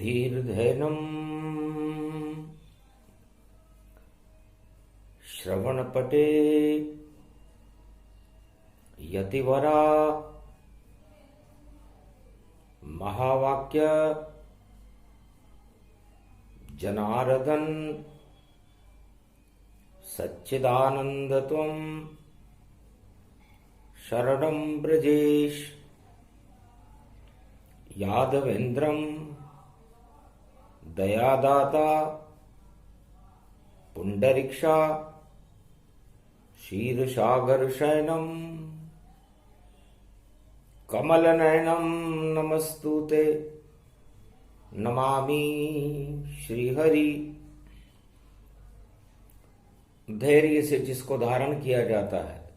धीर्धैनम् श्रवणपटे यतिवरा महावाक्य जनार्दन सच्चिदानंदत्वं शरणं ब्रजेश यादवेन्द्रं दयादाता पुंडरीक्षा क्षीरसागरशयनं कमलनयनं नमस्तुते नमामि श्रीहरि। धैर्य से जिसको धारण किया जाता है,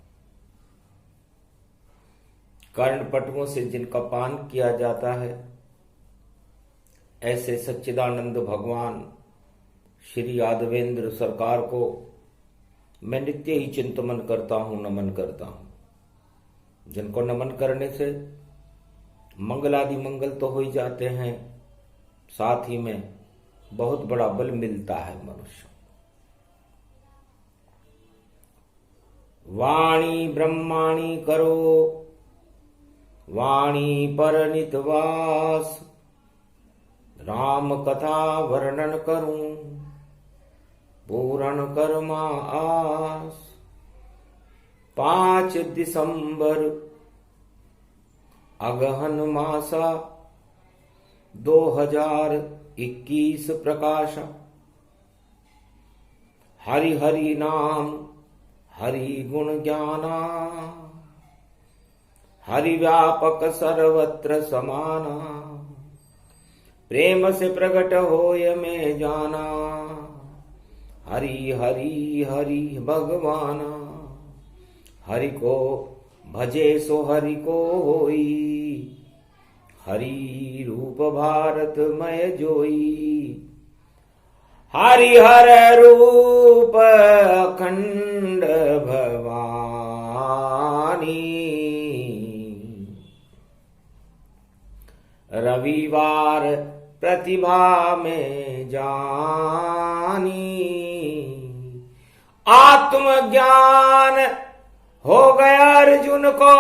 कर्णपटुओं से जिनका पान किया जाता है, ऐसे सच्चिदानंद भगवान श्री यादवेंद्र सरकार को मैं नित्य ही चिंतन करता हूं, नमन करता हूं। जिनको नमन करने से मंगलादि मंगल तो हो ही जाते हैं, साथ ही में बहुत बड़ा बल मिलता है मनुष्य। वाणी ब्रह्माणी करो वाणी परनित वास, राम कथा वर्णन करूं पूर्ण कर्मा आस। 5 दिसंबर अगहन मासा 2021 प्रकाशा। हरि हरि नाम हरि गुण ज्ञाना, हरि व्यापक सर्वत्र समाना। प्रेम से प्रकट होय में जाना, हरि हरि हरि भगवाना। हरि को भजे सो हरि को होई, हरि रूप भारत मय जोई। हरि हर रूप अखंड भवानी, रविवार प्रतिभा में जानी। आत्मज्ञान हो गया अर्जुन को,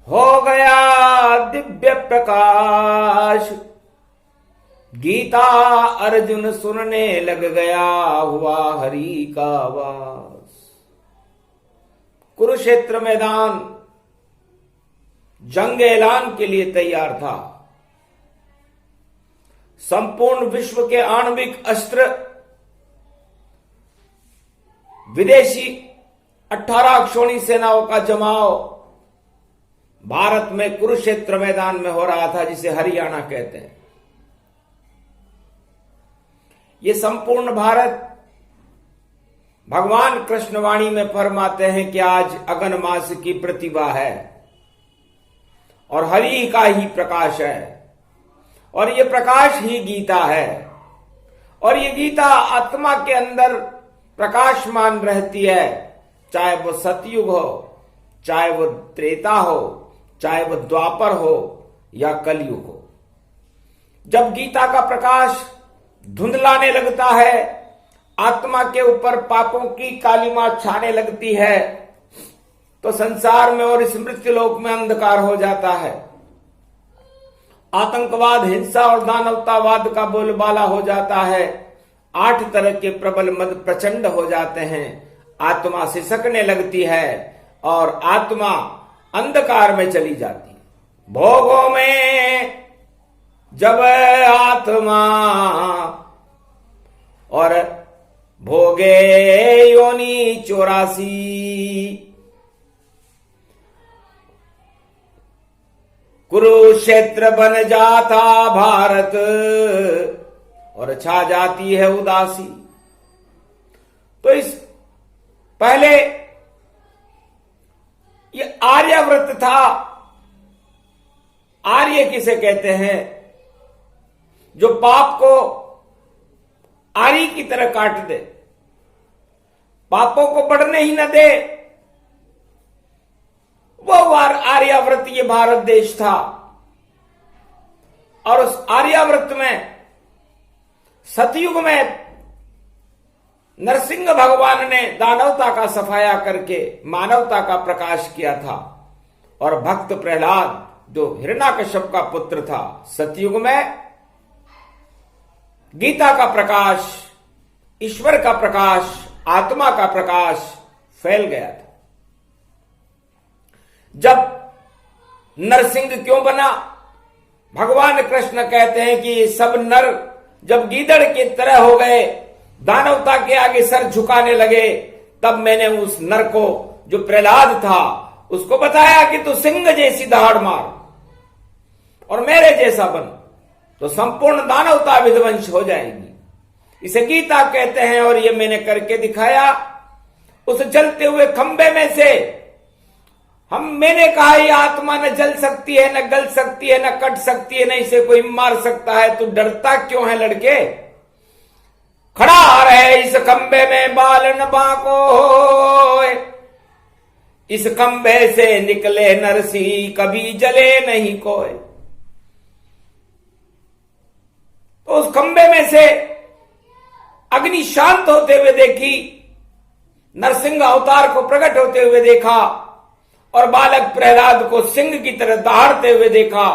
हो गया दिव्य प्रकाश। गीता अर्जुन सुनने लग गया, हुआ हरि का वास। कुरुक्षेत्र मैदान जंग ऐलान के लिए तैयार था। संपूर्ण विश्व के आणविक अस्त्र, विदेशी 18 अक्षौणी सेनाओं का जमाव भारत में कुरुक्षेत्र मैदान में हो रहा था, जिसे हरियाणा कहते हैं। ये संपूर्ण भारत, भगवान कृष्ण वाणी में फरमाते हैं कि आज अगन मास की प्रतिभा है और हरि का ही प्रकाश है, और ये प्रकाश ही गीता है। और ये गीता आत्मा के अंदर प्रकाशमान रहती है, चाहे वो सतयुग हो, चाहे वो त्रेता हो, चाहे वो द्वापर हो या कलयुग हो। जब गीता का प्रकाश धुंधलाने लगता है, आत्मा के ऊपर पापों की कालिमा छाने लगती है, तो संसार में और इस मृत्युलोक में अंधकार हो जाता है। आतंकवाद, हिंसा और दानवतावाद का बोलबाला हो जाता है। 8 तरह के प्रबल मद प्रचंड हो जाते हैं। आत्मा सिसकने लगती है और आत्मा अंधकार में चली जाती है। भोगों में जब आत्मा और भोगे योनि 84, कुरुक्षेत्र बन जाता भारत और छा जाती है उदासी। तो इस पहले ये आर्यव्रत था। आर्य किसे कहते हैं? जो पाप को आरी की तरह काट दे, पापों को बढ़ने ही न दे, वो आर्याव्रत ये भारत देश था। और उस आर्यावृत में सतयुग में नरसिंह भगवान ने दानवता का सफाया करके मानवता का प्रकाश किया था। और भक्त प्रहलाद जो हिरण्याकश्यप का पुत्र था, सतयुग में गीता का प्रकाश, ईश्वर का प्रकाश, आत्मा का प्रकाश फैल गया था। जब नरसिंह क्यों बना? भगवान कृष्ण कहते हैं कि सब नर जब गीदड़ की तरह हो गए, दानवता के आगे सर झुकाने लगे, तब मैंने उस नर को, जो प्रहलाद था, उसको बताया कि तू सिंह जैसी दहाड़ मार और मेरे जैसा बन, तो संपूर्ण दानवता विध्वंस हो जाएगी। इसे गीता कहते हैं। और ये मैंने करके दिखाया। उस जलते हुए खंबे में से मैंने कहा ये आत्मा न जल सकती है, न गल सकती है, न कट सकती है, न इसे कोई मार सकता है, तू डरता क्यों है लड़के? खड़ा रहे इस खंबे में बालन बाको, इस खंबे से निकले नरसी कभी जले नहीं कोई। तो उस खंबे में से अग्नि शांत होते हुए देखी, नरसिंह अवतार को प्रकट होते हुए देखा और बालक प्रहलाद को सिंह की तरह दहाड़ते हुए देखा।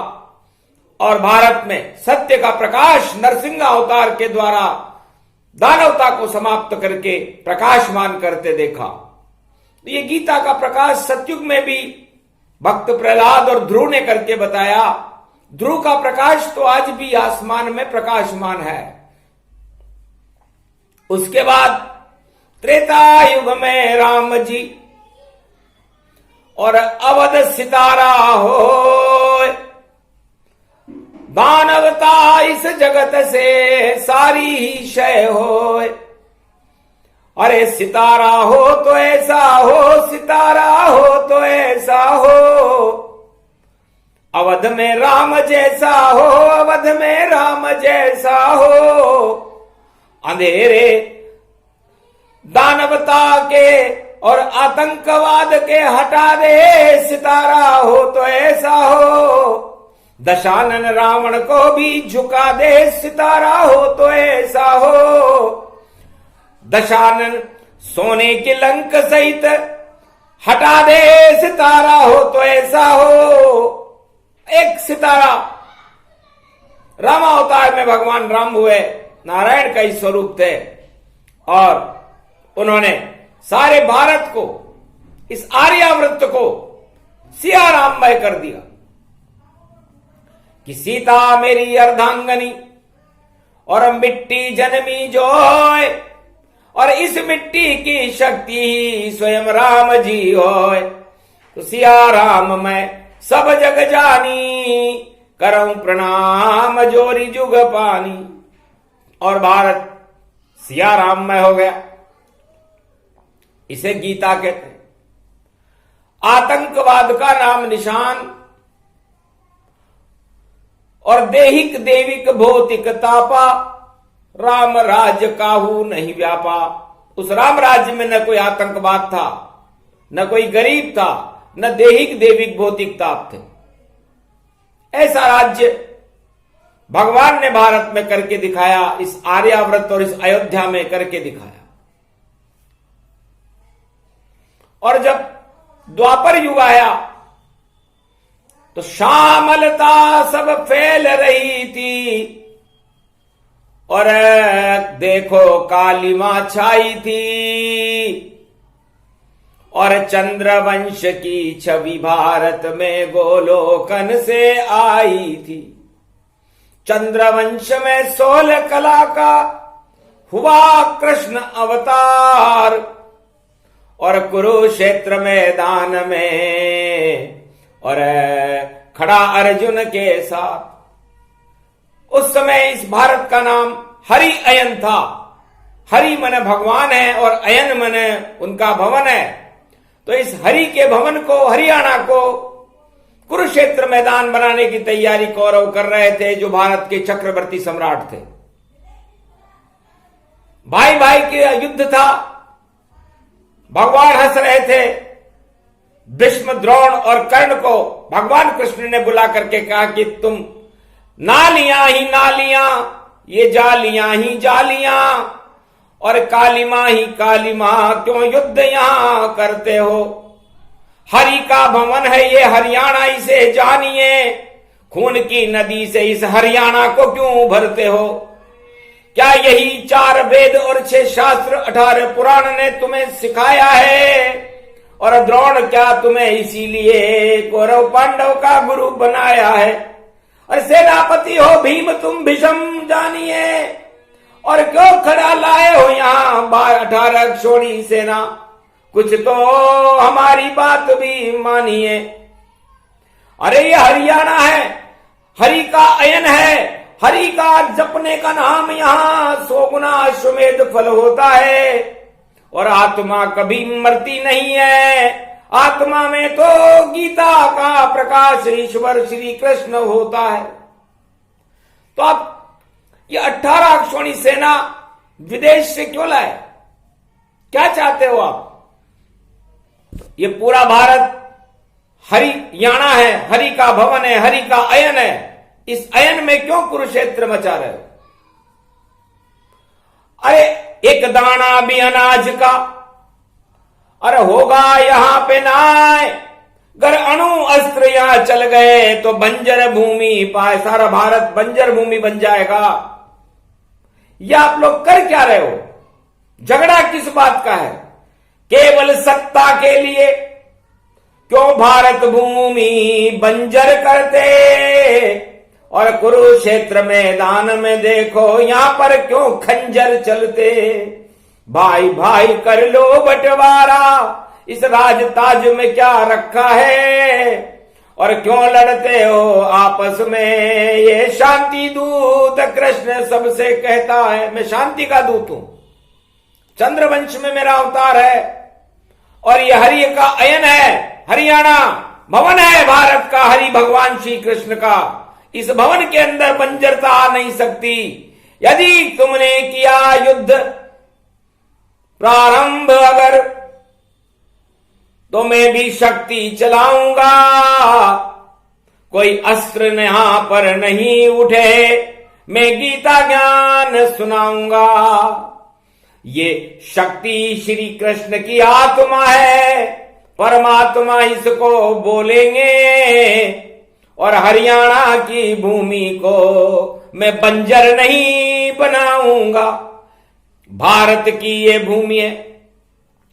और भारत में सत्य का प्रकाश नरसिंह अवतार के द्वारा दानवता को समाप्त करके प्रकाशमान करते देखा। तो ये गीता का प्रकाश सतयुग में भी भक्त प्रहलाद और ध्रुव ने करके बताया। ध्रुव का प्रकाश तो आज भी आसमान में प्रकाशमान है। उसके बाद त्रेता युग में राम जी और अवध सितारा हो, दानवता इस जगत से सारी ही क्षय हो। अरे सितारा हो तो ऐसा हो, सितारा हो तो ऐसा हो, अवध में राम जैसा हो, अवध में राम जैसा हो। अंधेरे दानवता के और आतंकवाद के हटा दे, सितारा हो तो ऐसा हो। दशानन रावण को भी झुका दे, सितारा हो तो ऐसा हो। दशानन सोने की लंक सहित हटा दे, सितारा हो तो ऐसा हो। एक सितारा रामावतार में भगवान राम हुए, नारायण का ही स्वरूप थे, और उन्होंने सारे भारत को, इस आर्यावृत को सिया राममय कर दिया कि सीता मेरी अर्धांगनी और मिट्टी जन्मी जोय, और इस मिट्टी की शक्ति ही स्वयं राम जी होय। तो सिया राम मैं सब जग जानी, करऊं प्रणाम जोरी जुग पानी। और भारत सिया राममय हो गया। इसे गीता कहते हैं। आतंकवाद का नाम निशान और देहिक देविक भौतिक तापा, राम राज्य काहू नहीं व्यापा। उस राम राज्य में न कोई आतंकवाद था, न कोई गरीब था, न देहिक देविक भौतिक ताप थे। ऐसा राज्य भगवान ने भारत में करके दिखाया, इस आर्याव्रत और इस अयोध्या में करके दिखाया। और जब द्वापर युग आया तो श्यामलता सब फैल रही थी, और देखो कालिमा छाई थी, और चंद्रवंश की छवि भारत में गोलोकन से आई थी। चंद्रवंश में 16 कला का हुआ कृष्ण अवतार, और कुरुक्षेत्र मैदान में और खड़ा अर्जुन के साथ। उस समय इस भारत का नाम हरि अयन था। हरि मन भगवान है और अयन मन उनका भवन है। तो इस हरि के भवन को, हरियाणा को कुरुक्षेत्र मैदान बनाने की तैयारी कौरव कर रहे थे, जो भारत के चक्रवर्ती सम्राट थे। भाई भाई के युद्ध था। भगवान हंस रहे थे। भीष्म, द्रोण और कर्ण को भगवान कृष्ण ने बुला करके कहा कि तुम नालियां ही नालियां, ये जालियां ही जालियां, और कालिमा ही कालिमा, क्यों युद्ध यहां करते हो। हरि का भवन है ये हरियाणा, इसे जानिए, खून की नदी से इस हरियाणा को क्यों भरते हो। क्या यही 4 वेद और 6 शास्त्र 18 पुराण ने तुम्हें सिखाया है, और द्रोण क्या तुम्हें इसीलिए कौरव पांडव का गुरु बनाया है। और सेनापति हो भीम तुम भीष्म जानिए, और क्यों खड़ा लाए हो यहां 18 अक्षौणी सेना, कुछ तो हमारी बात भी मानिए। अरे ये हरियाणा है, हरि का अयन है, हरि का जपने का नाम यहां 100 गुना अश्वमेध फल होता है, और आत्मा कभी मरती नहीं है। आत्मा में तो गीता का प्रकाश ईश्वर श्री कृष्ण होता है। तो आप ये 18 अक्षौणी सेना विदेश से क्यों लाए, क्या चाहते हो आप। ये पूरा भारत हरियाणा है, हरि का भवन है, हरि का अयन है, इस अयन में क्यों कुरुक्षेत्र मचा रहे हो। अरे एक दाना भी अनाज का, अरे होगा यहां पे नाय, अगर अणु अस्त्र यहां चल गए तो बंजर भूमि पाए, सारा भारत बंजर भूमि बन जाएगा। या आप लोग कर क्या रहे हो, झगड़ा किस बात का है, केवल सत्ता के लिए क्यों भारत भूमि बंजर करते। और कुरुक्षेत्र मैदान में देखो यहां पर क्यों खंजर चलते। भाई भाई कर लो बंटवारा, इस राजताज में क्या रखा है, और क्यों लड़ते हो आपस में। ये शांति दूत कृष्ण सबसे कहता है, मैं शांति का दूत हूं, चंद्रवंश में मेरा अवतार है, और ये हरि का अयन है, हरियाणा भवन है भारत का, हरि भगवान श्री कृष्ण का। इस भवन के अंदर बंजरता आ नहीं सकती। यदि तुमने किया युद्ध प्रारंभ अगर, तो मैं भी शक्ति चलाऊंगा, कोई अस्त्र यहां पर नहीं उठे, मैं गीता ज्ञान सुनाऊंगा। ये शक्ति श्री कृष्ण की आत्मा है, परमात्मा इसको बोलेंगे, और हरियाणा की भूमि को मैं बंजर नहीं बनाऊंगा। भारत की ये भूमि है,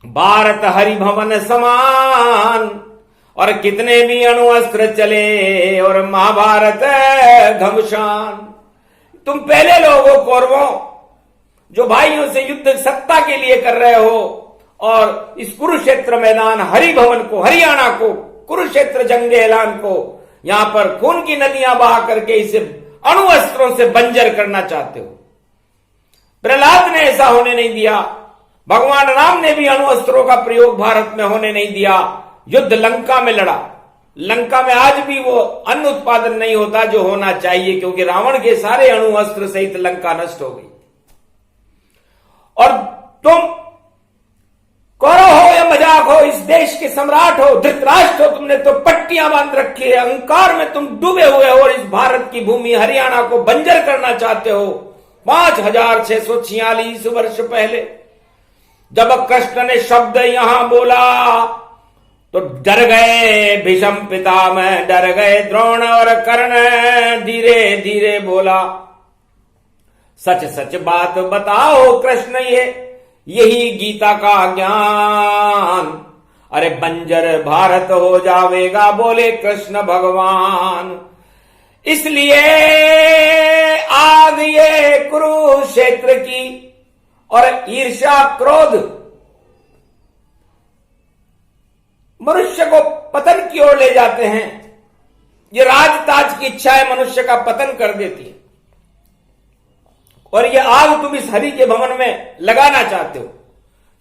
भारत हरिभवन समान, और कितने भी अणु अस्त्र चले और महाभारत घमसान। तुम पहले लोगों कौरवों जो भाइयों से युद्ध सत्ता के लिए कर रहे हो, और इस कुरुक्षेत्र मैदान हरिभवन को, हरियाणा को, कुरुक्षेत्र जंग ऐलान को यहां पर खून की नदियां बहा करके इसे अणु अस्त्रों से बंजर करना चाहते हो। प्रहलाद ने ऐसा होने नहीं दिया, भगवान राम ने भी अणु अस्त्रों का प्रयोग भारत में होने नहीं दिया। युद्ध लंका में लड़ा, लंका में आज भी वो अन्न उत्पादन नहीं होता जो होना चाहिए, क्योंकि रावण के सारे अणु अस्त्र सहित लंका नष्ट हो गई। और तुम कौरव हो या मजाक हो, इस देश के सम्राट हो, धृतराष्ट्र हो, तुमने तो पट्टियां बांध रखी है, अहंकार में तुम डूबे हुए हो, और इस भारत की भूमि हरियाणा को बंजर करना चाहते हो। 5646 वर्ष पहले जब कृष्ण ने शब्द यहां बोला तो डर गए भीष्म पितामह, डर गए द्रोण और कर्ण। धीरे धीरे बोला, सच सच बात बताओ कृष्ण, यही गीता का ज्ञान। अरे बंजर भारत हो जावेगा, बोले कृष्ण भगवान। इसलिए आग ये कुरुक्षेत्र की और ईर्ष्या क्रोध मनुष्य को पतन की ओर ले जाते हैं। ये राजताज की इच्छाएं मनुष्य का पतन कर देती है, और ये आग तुम इस हरि के भवन में लगाना चाहते हो।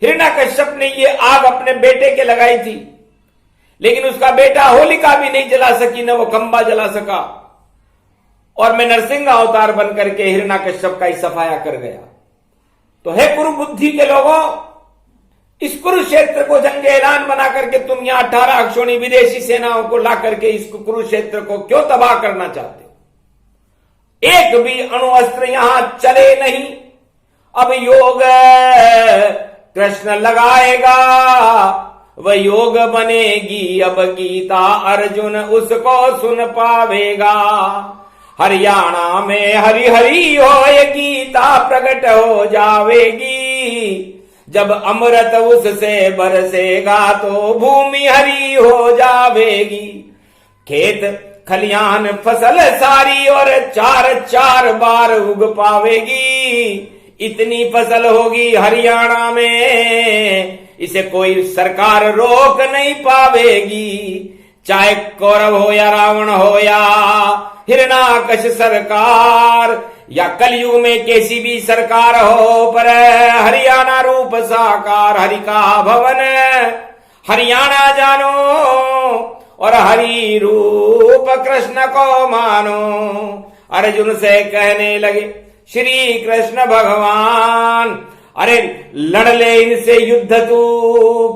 हिरण्याकश्यप ने ये आग अपने बेटे के लगाई थी, लेकिन उसका बेटा होलिका भी नहीं जला सकी, न वो खंबा जला सका, और मैं नरसिंह अवतार बन करके हिरण्याकश्यप का ही सफाया कर गया। तो हे कुरु बुद्धि के लोगों, इस कुरुक्षेत्र को जंग ऐलान बना करके तुम यहां 18 अक्षौणी विदेशी सेनाओं को ला करके इस कुरुक्षेत्र को क्यों तबाह करना चाहते हो। एक भी अणुअस्त्र यहां चले नहीं। अब योग कृष्ण लगाएगा, वह योग बनेगी अब गीता, अर्जुन उसको सुन पावेगा। हरियाणा में हरि हरि हो ये गीता प्रकट हो जावेगी। जब अमृत उससे बरसेगा तो भूमि हरी हो जावेगी। खेत खलियान फसल सारी और चार चार बार उग पावेगी। इतनी फसल होगी हरियाणा में, इसे कोई सरकार रोक नहीं पावेगी। चाहे कौरव हो या रावण हो या हिरणाकश सरकार या कलयुग में कैसी भी सरकार हो, पर हरियाणा रूप साकार हरि का भवन। हरियाणा जानो और हरि रूप कृष्ण को मानो। अर्जुन से कहने लगे श्री कृष्ण भगवान, अरे लड़ ले इनसे युद्ध, तू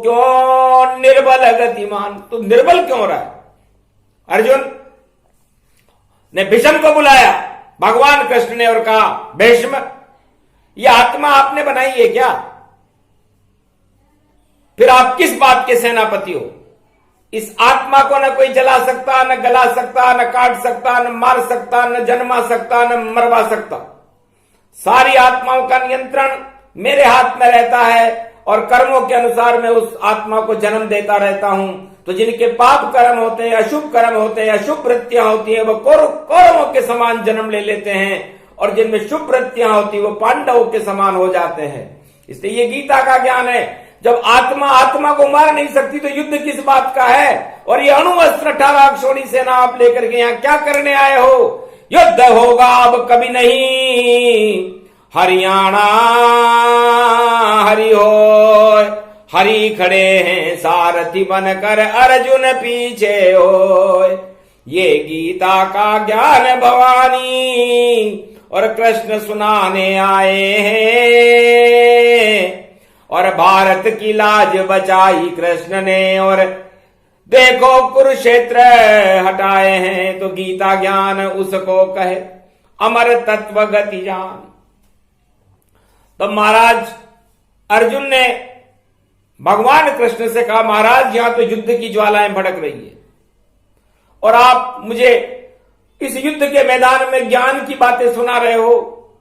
क्यों निर्बल गतिमान, तू निर्बल क्यों रहा है? अर्जुन ने भीष्म को बुलाया भगवान कृष्ण ने और कहा भीष्म, ये आत्मा आपने बनाई है क्या? फिर आप किस बात के सेनापति हो? इस आत्मा को न कोई जला सकता, न गला सकता, न काट सकता, न मार सकता, न जन्मा सकता, न मरवा सकता। सारी आत्माओं का नियंत्रण मेरे हाथ में रहता है और कर्मों के अनुसार मैं उस आत्मा को जन्म देता रहता हूं। तो जिनके पाप कर्म होते हैं, अशुभ कर्म होते हैं, अशुभ वृत्तियां होती है, वो कौरवों के समान जन्म ले लेते हैं, और जिनमें शुभ वृत्तियां होती है वो पांडवों के समान हो जाते हैं। इसलिए ये गीता का ज्ञान है। जब आत्मा को मार नहीं सकती तो युद्ध किस बात का है? और ये अणुअस्त्र 18 अक्षौणी सेना आप लेकर के यहाँ क्या करने आए हो? युद्ध होगा अब कभी नहीं। हरियाणा हरि होय, हरि खड़े हैं सारथी बनकर, अर्जुन पीछे होय। ये गीता का ज्ञान भवानी और कृष्ण सुनाने आए हैं। और भारत की लाज बचाई कृष्ण ने, और देखो कुरुक्षेत्र हटाए हैं। तो गीता ज्ञान उसको कहे अमर तत्व गति जान। तो महाराज अर्जुन ने भगवान कृष्ण से कहा महाराज यहां तो युद्ध की ज्वालाएं भड़क रही है और आप मुझे इस युद्ध के मैदान में ज्ञान की बातें सुना रहे हो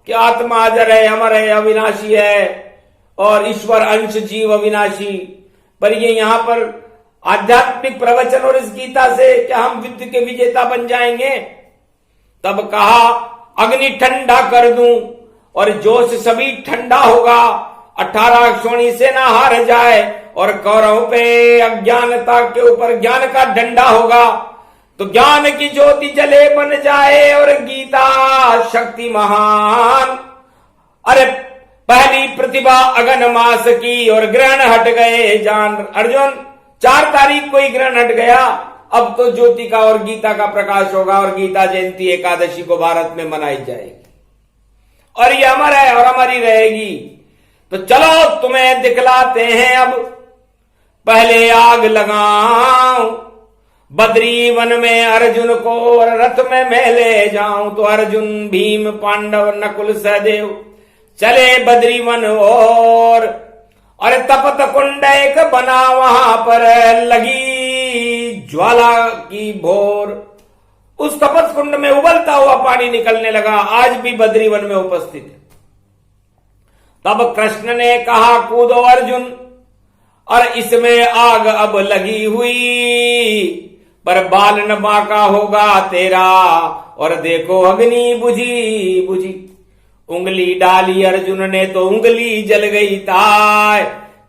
कि आत्मा अजर है, अमर है, अविनाशी है और ईश्वर अंश जीव अविनाशी। पर ये यहां पर आध्यात्मिक प्रवचन और इस गीता से क्या हम युद्ध के विजेता बन जाएंगे? तब कहा अग्नि ठंडा कर दूं और जोश सभी ठंडा होगा। 18 अक्षौणी सेना हार जाए और कौरवों पे अज्ञानता के ऊपर ज्ञान का डंडा होगा, तो ज्ञान की ज्योति जले बन जाए और गीता शक्ति महान। अरे पहली प्रतिभा अगन मास की और ग्रहण हट गए जान। अर्जुन 4 तारीख को ही ग्रहण हट गया, अब तो ज्योति का और गीता का प्रकाश होगा और गीता जयंती एकादशी को भारत में मनाई जाएगी और ये अमर है और अमर ही रहेगी। तो चलो तुम्हें दिखलाते हैं अब, पहले आग लगाऊं बद्री वन में अर्जुन को और रथ में मैं ले जाऊं। तो अर्जुन भीम पांडव नकुल सहदेव चले बद्री वन और तपत कुंड एक बना, वहां पर लगी ज्वाला की भोर। उस तपत कुंड में उबलता हुआ पानी निकलने लगा, आज भी बद्री वन में उपस्थित है। तब कृष्ण ने कहा कूदो अर्जुन, और इसमें आग अब लगी हुई, पर बाल न बांका होगा तेरा, और देखो अग्नि बुझी बुझी। उंगली डाली अर्जुन ने तो उंगली जल गई ताय।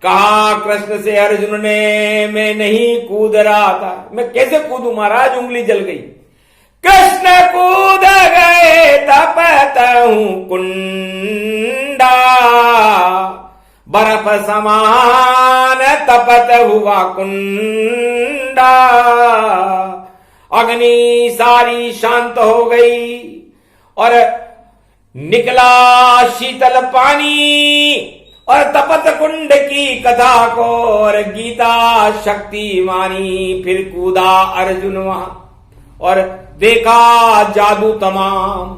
कहा कृष्ण से अर्जुन ने मैं नहीं कूद रहा था। मैं कैसे कूदू महाराज, उंगली जल गई। कृष्ण कूद गए तपत हूं कुंडा, बर्फ समान तपत हुआ कुंडा। अग्नि सारी शांत हो गई और निकला शीतल पानी और तपत कुंड की कथा को और गीता शक्ति मानी। फिर कूदा अर्जुन वहां और देखा जादू तमाम,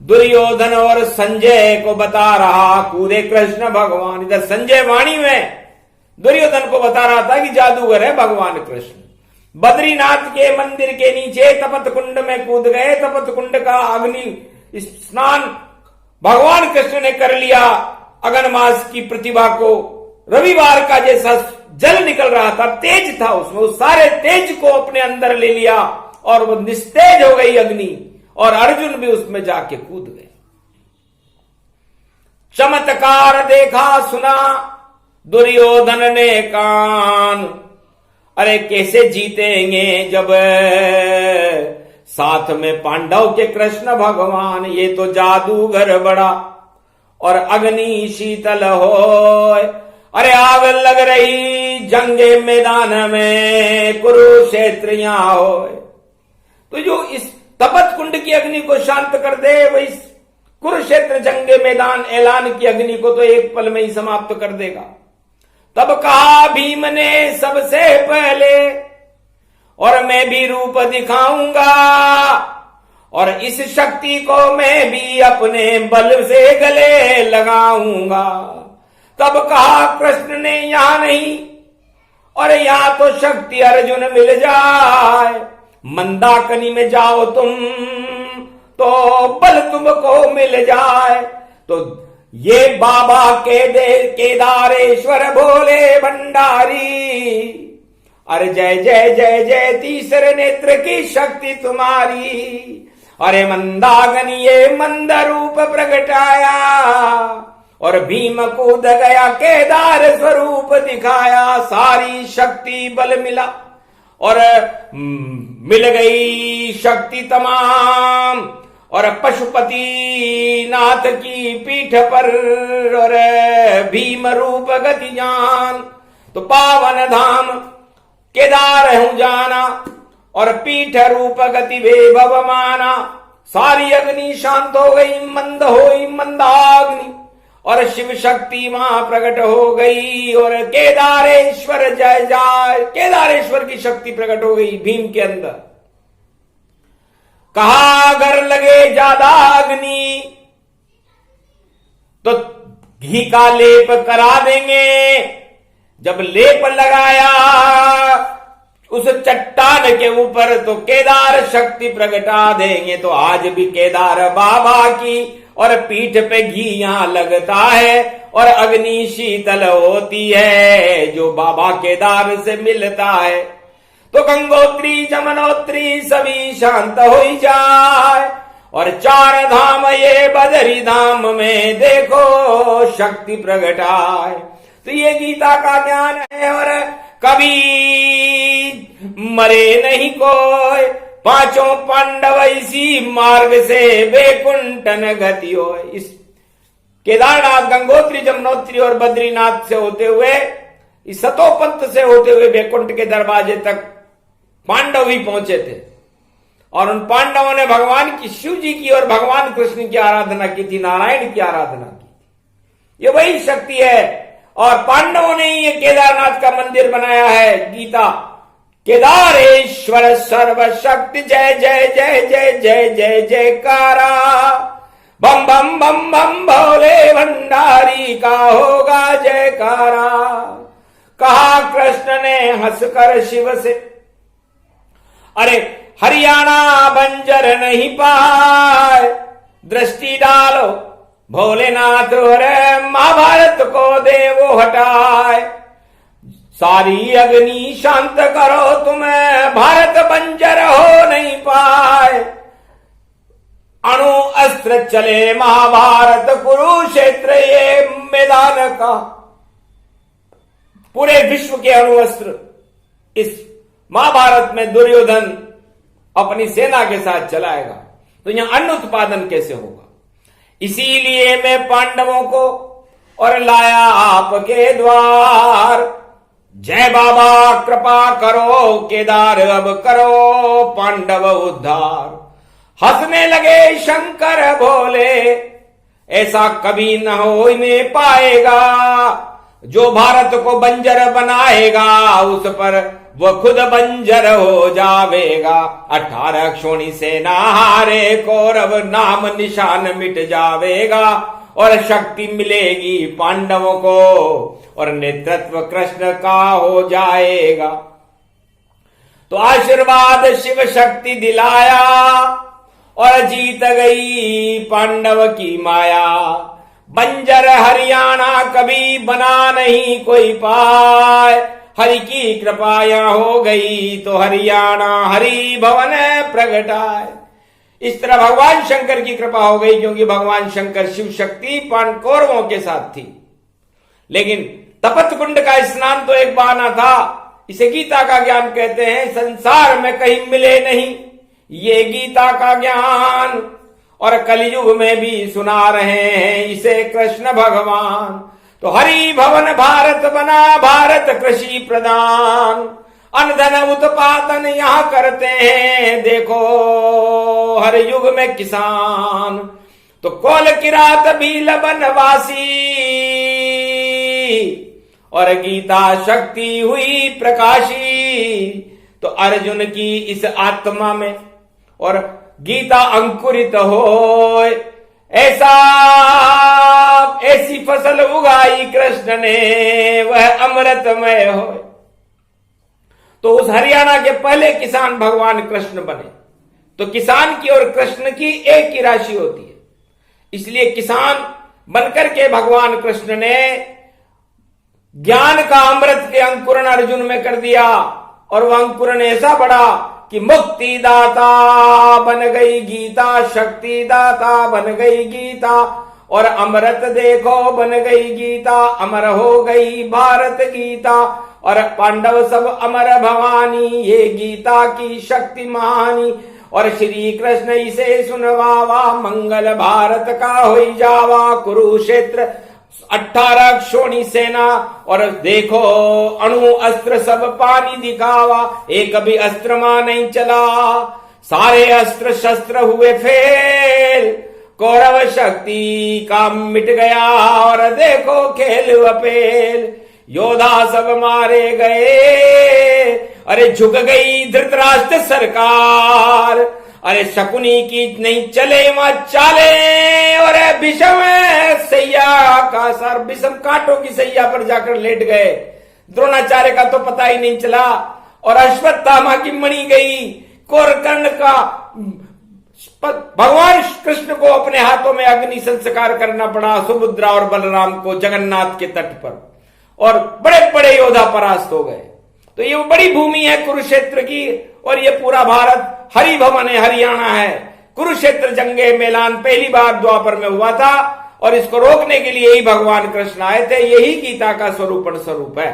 दुर्योधन और संजय को बता रहा, कूदे कृष्ण भगवान। इधर संजय वाणी में दुर्योधन को बता रहा था कि जादूगर है भगवान कृष्ण। बद्रीनाथ के मंदिर के नीचे तपत कुंड में कूद गए। तपत कुंड का अग्नि स्नान भगवान कृष्ण ने कर लिया। अगन मास की प्रतिभा को रविवार का जैसा जल निकल रहा था, तेज था उसमें, उस सारे तेज को अपने अंदर ले लिया और वो निस्तेज हो गई अग्नि, और अर्जुन भी उसमें जाके कूद गए। चमत्कार देखा सुना दुर्योधन ने कान। अरे कैसे जीतेंगे जब साथ में पांडव के कृष्ण भगवान, ये तो जादूगर बड़ा और अग्नि शीतल हो। अरे आग लग रही जंगे मैदान में कुरुक्षेत्रियां हो। तो जो इस तपत कुंड की अग्नि को शांत कर दे, वही कुरुक्षेत्र जंगे मैदान ऐलान की अग्नि को तो एक पल में ही समाप्त कर देगा। तब कहा भीम ने सबसे पहले, और मैं भी रूप दिखाऊंगा, और इस शक्ति को मैं भी अपने बल से गले लगाऊंगा। तब कहा कृष्ण ने यहां नहीं, और यहां तो शक्ति अर्जुन मिल जाए। मंदाकिनी में जाओ तुम तो बल तुमको मिल जाए। तो ये बाबा के दे केदारेश्वर भोले भंडारी, अरे जय जय जय जय तीसरे नेत्र की शक्ति तुम्हारी। अरे मंदाकिनी ये मंद रूप प्रगटाया, और भीम कूद गया केदार स्वरूप दिखाया। सारी शक्ति बल मिला और मिल गई शक्ति तमाम, और पशुपति नाथ की पीठ पर और भीम रूप गति जान। तो पावन धाम केदार हूं जाना, और पीठ रूप गति वैभव माना। सारी अग्नि शांत हो गई, मंद होई मंदाग्नि, और शिव शक्ति मां प्रकट हो गई। और केदारेश्वर जय जय, केदारेश्वर की शक्ति प्रकट हो गई भीम के अंदर। कहा अगर लगे ज्यादा अग्नि तो घी का लेप करा देंगे। जब लेप लगाया उस चट्टान के ऊपर तो केदार शक्ति प्रगटा देंगे। तो आज भी केदार बाबा की और पीठ पे घी यहां लगता है, और अग्नि शीतल होती है जो बाबा केदार से मिलता है। तो गंगोत्री जमुनोत्री सभी शांत हो जाए, और चार धाम ये बदरी धाम में देखो शक्ति प्रगटाए। तो ये गीता का ज्ञान है, और कभी मरे नहीं कोई, पांचों पांडव इसी मार्ग से वैकुंठन गति हो। इस केदारनाथ, गंगोत्री, जमुनोत्री और बद्रीनाथ से होते हुए, इस सतोपंथ से होते हुए वैकुंठ के दरवाजे तक पांडव ही पहुंचे थे। और उन पांडवों ने भगवान की, शिव जी की और भगवान कृष्ण की आराधना की थी, नारायण की आराधना की थी। ये वही शक्ति है, और पांडवों ने ही ये केदारनाथ का मंदिर बनाया है। गीता केदारेश्वर सर्वशक्ति जय जय जय जय जय जय जयकारा, बम बम बम बम भोले भंडारी का होगा जयकारा। कहा कृष्ण ने हंसकर शिव से, अरे हरियाणा बंजर नहीं पाए, दृष्टि डालो भोलेनाथ और महाभारत को देवो हटाए। सारी अग्नि शांत करो तुम्हें, भारत बंजर हो नहीं पाए। अणु अस्त्र चले महाभारत कुरुक्षेत्र ये मैदान का, पूरे विश्व के अणु अस्त्र इस महाभारत में दुर्योधन अपनी सेना के साथ चलाएगा। तो यहां अन्न उत्पादन कैसे होगा? इसीलिए मैं पांडवों को और लाया आपके द्वार। जय बाबा कृपा करो, केदार अब करो पांडव उद्धार। हंसने लगे शंकर भोले, ऐसा कभी न होने पाएगा। जो भारत को बंजर बनाएगा उस पर वह खुद बंजर हो जावेगा। 18 क्षोणी सेना हारे कौरव, नाम निशान मिट जावेगा। और शक्ति मिलेगी पांडवों को, और नेतृत्व कृष्ण का हो जाएगा। तो आशीर्वाद शिव शक्ति दिलाया, और जीत गई पांडव की माया। बंजर हरियाणा कभी बना नहीं कोई पाए, हरि की कृपा यहाँ हो गई तो हरियाणा हरि भवन प्रगटाए। इस तरह भगवान शंकर की कृपा हो गई, क्योंकि भगवान शंकर शिव शक्ति कौरवों के साथ थी। लेकिन तपत कुंड का स्नान तो एक बहाना था। इसे गीता का ज्ञान कहते हैं। संसार में कहीं मिले नहीं ये गीता का ज्ञान, और कलयुग में भी सुना रहे हैं इसे कृष्ण भगवान। तो हरि भवन भारत बना, भारत कृषि प्रधान। अन्न धन उत्पादन यहाँ करते हैं, देखो हर युग में किसान। तो कोल किरात भील बनवासी, और गीता शक्ति हुई प्रकाशी। तो अर्जुन की इस आत्मा में और गीता अंकुरित हो, ऐसी फसल उगाई कृष्ण ने, वह अमृतमय हो। तो उस हरियाणा के पहले किसान भगवान कृष्ण बने। तो किसान की और कृष्ण की एक ही राशि होती है, इसलिए किसान बनकर के भगवान कृष्ण ने ज्ञान का अमृत के अंकुरण अर्जुन में कर दिया। और वह अंकुरण ऐसा बड़ा कि मुक्ति दाता बन गई गीता, शक्ति दाता बन गई गीता, और अमृत देखो बन गई गीता। अमर हो गई भारत गीता, और पांडव सब अमर भवानी, ये गीता की शक्ति महानी। और श्री कृष्ण इसे सुनवावा, मंगल भारत का होई जावा। कुरुक्षेत्र 18 क्षोणी सेना, और देखो अणु अस्त्र सब पानी दिखावा। एक भी अस्त्र मां नहीं चला, सारे अस्त्र शस्त्र हुए फेल। कौरव शक्ति का मिट गया, और देखो खेल अपेल। योद्धा सब मारे गए, अरे झुक गई धृतराष्ट्र सरकार। अरे शकुनी की नहीं चले वहां चाले, और भीष्म सैया का सर, भीष्म कांटों की सैया पर जाकर लेट गए। द्रोणाचार्य का तो पता ही नहीं चला, और अश्वत्थामा की मणि गई। कोरकर्ण का भगवान कृष्ण को अपने हाथों में अग्नि संस्कार करना पड़ा, सुभद्रा और बलराम को जगन्नाथ के तट पर, और बड़े बड़े योद्धा परास्त हो गए। तो ये बड़ी भूमि है कुरुक्षेत्र की, और ये पूरा भारत हरि भवन है, हरियाणा है। कुरुक्षेत्र जंगे मैदान पहली बार द्वापर में हुआ था, और इसको रोकने के लिए ही भगवान कृष्ण आए थे। यही गीता का स्वरूप है।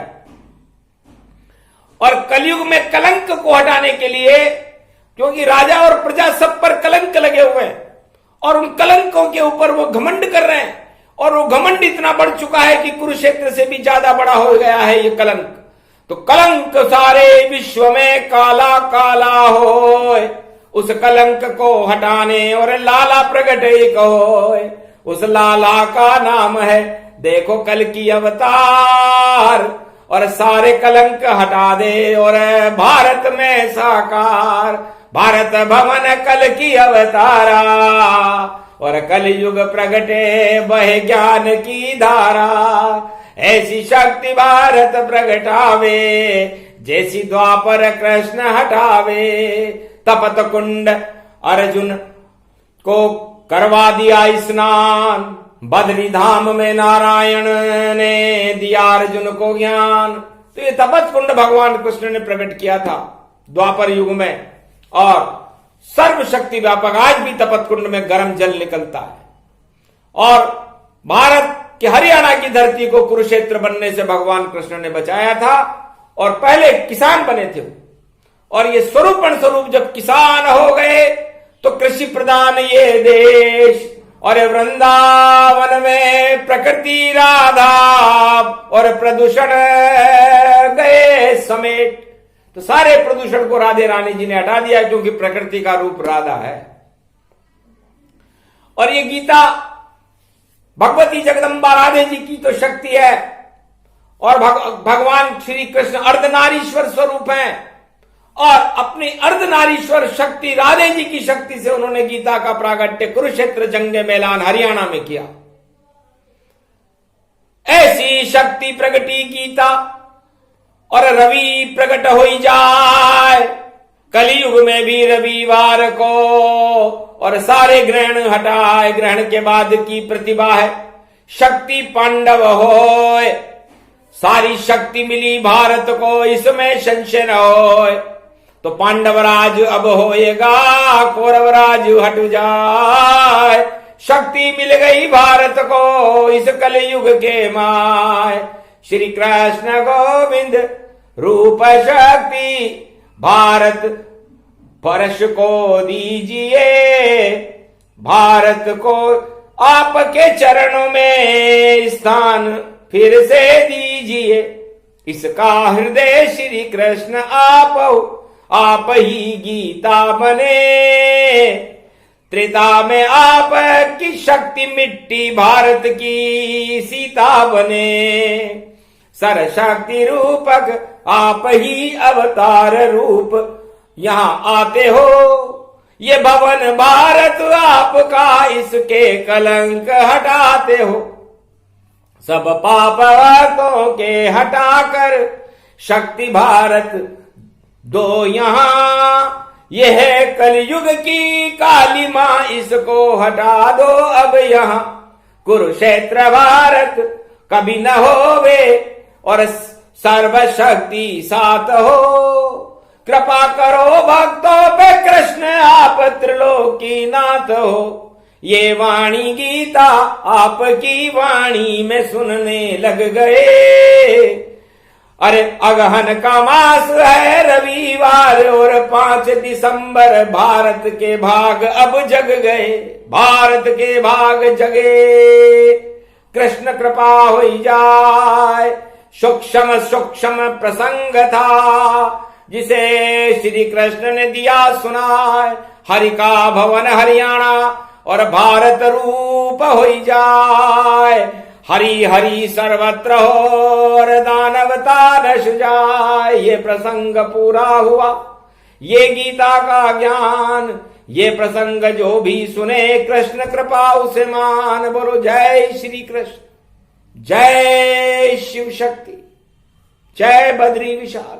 और कलयुग में कलंक को हटाने के लिए, क्योंकि राजा और प्रजा सब पर कलंक लगे हुए हैं, और उन कलंकों के ऊपर वो घमंड कर रहे हैं, और वो घमंड इतना बढ़ चुका है कि कुरुक्षेत्र से भी ज्यादा बड़ा हो गया है ये कलंक। तो कलंक सारे विश्व में काला काला हो, उस कलंक को हटाने और लाला प्रगट एक हो। उस लाला का नाम है देखो कल की अवतार, और सारे कलंक हटा दे और भारत में साकार। भारत भवन कल की अवतारा, और कल युग प्रगटे बहे ज्ञान की धारा। ऐसी शक्ति भारत प्रगटावे, जैसी द्वापर कृष्ण हटावे। तपत कुंड अर्जुन को करवा दिया स्नान, बद्री धाम में नारायण ने दिया अर्जुन को ज्ञान। तो ये तपत कुंड भगवान कृष्ण ने प्रकट किया था द्वापर युग में, और सर्वशक्ति व्यापक आज भी तपत कुंड में गर्म जल निकलता है। और भारत कि हरियाणा की धरती को कुरुक्षेत्र बनने से भगवान कृष्ण ने बचाया था, और पहले किसान बने थे। और ये स्वरूप जब किसान हो गए तो कृषि प्रधान ये देश, और वृंदावन में प्रकृति राधा, और प्रदूषण गए समेट। तो सारे प्रदूषण को राधे रानी जी ने हटा दिया, क्योंकि प्रकृति का रूप राधा है। और ये गीता भगवती जगदम्बा राधे जी की तो शक्ति है, और भगवान श्री कृष्ण अर्धनारीश्वर स्वरूप हैं और अपनी अर्धनारीश्वर शक्ति राधे जी की शक्ति से उन्होंने गीता का प्रागट्य कुरुक्षेत्र जंगे मैदान हरियाणा में किया। ऐसी शक्ति प्रगटी गीता और रवि प्रकट हो जाए कलयुग में भी रविवार को और सारे ग्रहण हटाए। ग्रहण के बाद की प्रतिभा है शक्ति पांडव होए, सारी शक्ति मिली भारत को इसमें संशय न होए। तो पांडव राज अब होएगा कौरव राज हट जाए। शक्ति मिल गई भारत को इस कलयुग के माय। श्री कृष्ण गोविंद रूप शक्ति भारत फर्श को दीजिए, भारत को आपके चरणों में स्थान फिर से दीजिए। इसका हृदय श्री कृष्ण आप ही गीता बने। त्रेता में आप की शक्ति मिट्टी भारत की सीता बने। सरशक्ति रूपक आप ही अवतार रूप यहां आते हो। ये भवन भारत आपका इसके कलंक हटाते हो। सब पापों के हटाकर शक्ति भारत दो यहां। यह है कलयुग की काली मां इसको हटा दो अब यहां। कुरुक्षेत्र भारत कभी न होवे और सर्वशक्ति साथ हो। कृपा करो भक्तों पे कृष्ण आप त्रिलोकी नाथ हो। ये वाणी गीता आपकी वाणी में सुनने लग गए। अरे अगहन का मास है रविवार और 5 दिसंबर भारत के भाग अब जग गए। भारत के भाग जगे कृष्ण कृपा हो जाए। सूक्ष्म सूक्ष्म प्रसंग था जिसे श्री कृष्ण ने दिया सुनाए। हरि का भवन हरियाणा और भारत रूप हो जाए। हरि हरि सर्वत्र हो और दानवता नश जाए। ये प्रसंग पूरा हुआ ये गीता का ज्ञान। ये प्रसंग जो भी सुने कृष्ण कृपा उसे मान। बोलो जय श्री कृष्ण, जय शिव शक्ति, जय बद्री विशाल।